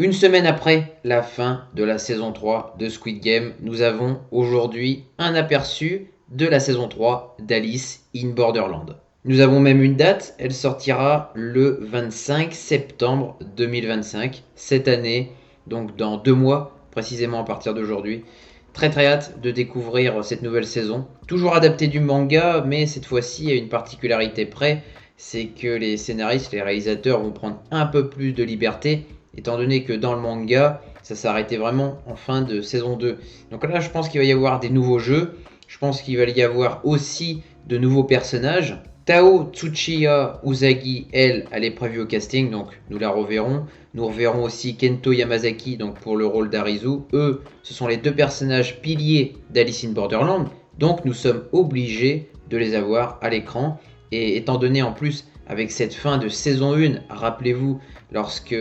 Une semaine après la fin de la saison 3 de Squid Game, nous avons aujourd'hui un aperçu de la saison 3 d'Alice in Borderland. Nous avons même une date, elle sortira le 25 septembre 2025, cette année, donc dans 2 mois, précisément à partir d'aujourd'hui. Très très hâte de découvrir cette nouvelle saison. Toujours adaptée du manga, mais cette fois-ci à une particularité près, c'est que les scénaristes, les réalisateurs vont prendre un peu plus de liberté, étant donné que dans le manga, ça s'arrêtait vraiment en fin de saison 2. Donc là, je pense qu'il va y avoir des nouveaux jeux, je pense qu'il va y avoir aussi de nouveaux personnages. Tao Tsuchiya Usagi, elle est prévue au casting, donc nous la reverrons. Nous reverrons aussi Kento Yamazaki donc pour le rôle d'Arizu. Eux, ce sont les 2 personnages piliers d'Alice in Borderland, donc nous sommes obligés de les avoir à l'écran. Et étant donné en plus, avec cette fin de saison 1, rappelez-vous, lorsque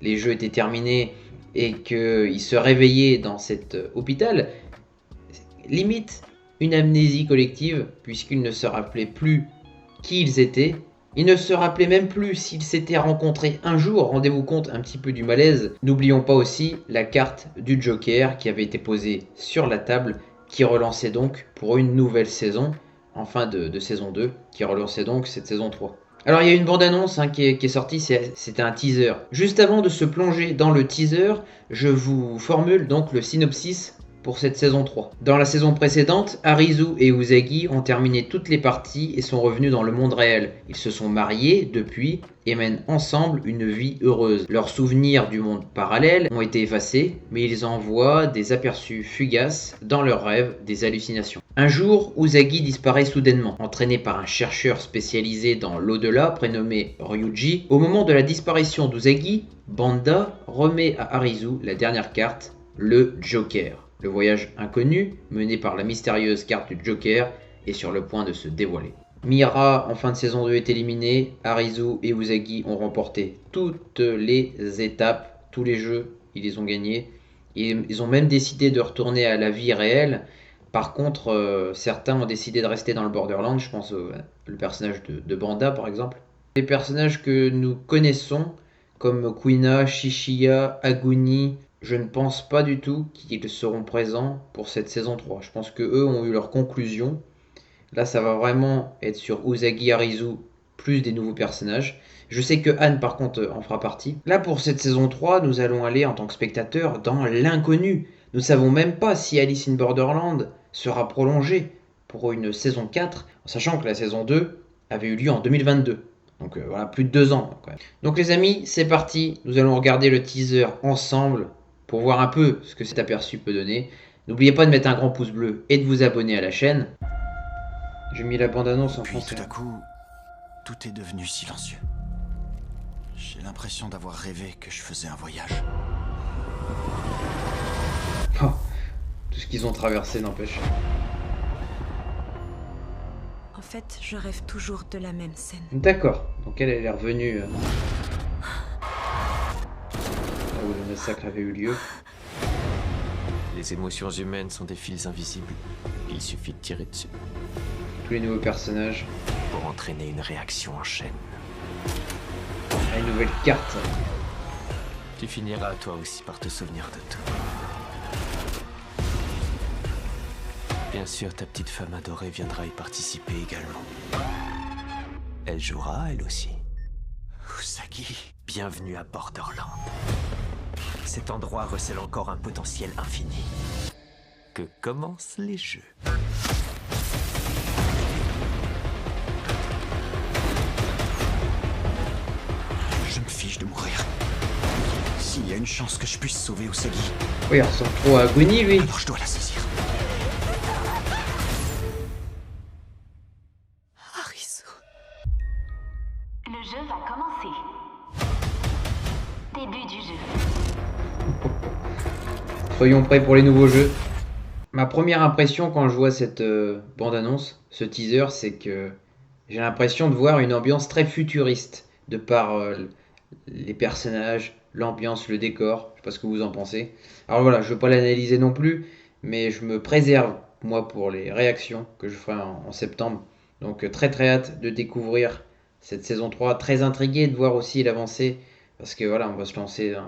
les jeux étaient terminés et qu'ils se réveillaient dans cet hôpital, limite une amnésie collective, puisqu'ils ne se rappelaient plus qui ils étaient. Ils ne se rappelaient même plus s'ils s'étaient rencontrés un jour. Rendez-vous compte un petit peu du malaise. N'oublions pas aussi la carte du Joker qui avait été posée sur la table, qui relançait donc pour une nouvelle saison, en fin de saison 2, qui relançait donc cette saison 3. Alors il y a une bande-annonce qui est sortie, c'était un teaser. Juste avant de se plonger dans le teaser, je vous formule donc le synopsis pour cette saison 3. Dans la saison précédente, Arizu et Usagi ont terminé toutes les parties et sont revenus dans le monde réel. Ils se sont mariés depuis et mènent ensemble une vie heureuse. Leurs souvenirs du monde parallèle ont été effacés, mais ils en voient des aperçus fugaces dans leurs rêves, des hallucinations. Un jour, Usagi disparaît soudainement, entraîné par un chercheur spécialisé dans l'au-delà prénommé Ryuji. Au moment de la disparition d'Usagi, Banda remet à Arizu la dernière carte, le Joker. Le voyage inconnu, mené par la mystérieuse carte du Joker, est sur le point de se dévoiler. Mira, en fin de saison 2, est éliminée. Arizu et Usagi ont remporté toutes les étapes, tous les jeux, ils les ont gagnés. Et ils ont même décidé de retourner à la vie réelle. Par contre, certains ont décidé de rester dans le Borderland. Je pense au personnage de Banda, par exemple. Les personnages que nous connaissons, comme Kuina, Shishiya, Aguni, je ne pense pas du tout qu'ils seront présents pour cette saison 3. Je pense qu'eux ont eu leur conclusion. Là, ça va vraiment être sur Usagi Arizu, plus des nouveaux personnages. Je sais que Anne, par contre, en fera partie. Là, pour cette saison 3, nous allons aller, en tant que spectateurs, dans l'inconnu. Nous ne savons même pas si Alice in Borderland sera prolongée pour une saison 4, en sachant que la saison 2 avait eu lieu en 2022. Donc voilà, plus de 2 ans quand même. Donc les amis, c'est parti. Nous allons regarder le teaser ensemble pour voir un peu ce que cet aperçu peut donner. N'oubliez pas de mettre un grand pouce bleu et de vous abonner à la chaîne. J'ai mis la bande-annonce en français. Tout à coup, tout est devenu silencieux. J'ai l'impression d'avoir rêvé que je faisais un voyage. Oh, tout ce qu'ils ont traversé n'empêche. En fait, je rêve toujours de la même scène. D'accord, donc elle est revenue là où le massacre avait eu lieu. Les émotions humaines sont des fils invisibles. Il suffit de tirer dessus Tous les nouveaux personnages. pour entraîner une réaction en chaîne. Une nouvelle carte. Tu finiras toi aussi par te souvenir de tout. Bien sûr, ta petite femme adorée viendra y participer également. Elle jouera, elle aussi. Usagi, bienvenue à Borderland. Cet endroit recèle encore un potentiel infini. Que commencent les jeux. Je me fiche de mourir. S'il y a une chance que je puisse sauver Usagi, Oui, il ressemble trop à Aguni lui. alors je dois la saisir. Arizu. Le jeu va commencer. Début du jeu. Soyons prêts pour les nouveaux jeux. Ma première impression quand je vois cette bande-annonce, ce teaser, c'est que j'ai l'impression de voir une ambiance très futuriste, de par les personnages, l'ambiance, le décor. Je sais pas ce que vous en pensez. Alors voilà, je ne veux pas l'analyser non plus, mais je me préserve, moi, pour les réactions que je ferai en septembre. Donc très très hâte de découvrir cette saison 3, très intrigué de voir aussi l'avancée, parce que voilà, on va se lancer dans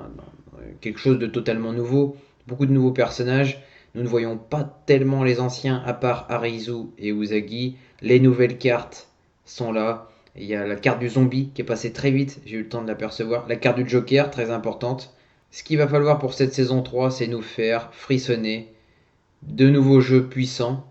quelque chose de totalement nouveau, beaucoup de nouveaux personnages. Nous ne voyons pas tellement les anciens à part Arizu et Usagi. Les nouvelles cartes sont là. Il y a la carte du zombie qui est passée très vite, j'ai eu le temps de l'apercevoir. La carte du Joker, très importante. Ce qu'il va falloir pour cette saison 3, c'est nous faire frissonner. De nouveaux jeux puissants,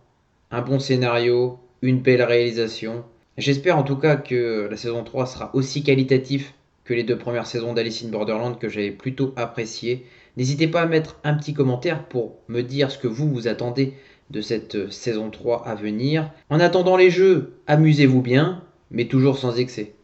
un bon scénario, une belle réalisation. J'espère en tout cas que la saison 3 sera aussi qualitatif que les 2 premières saisons d'Alice in Borderland que j'avais plutôt apprécié. N'hésitez pas à mettre un petit commentaire pour me dire ce que vous attendez de cette saison 3 à venir. En attendant les jeux, amusez-vous bien, mais toujours sans excès.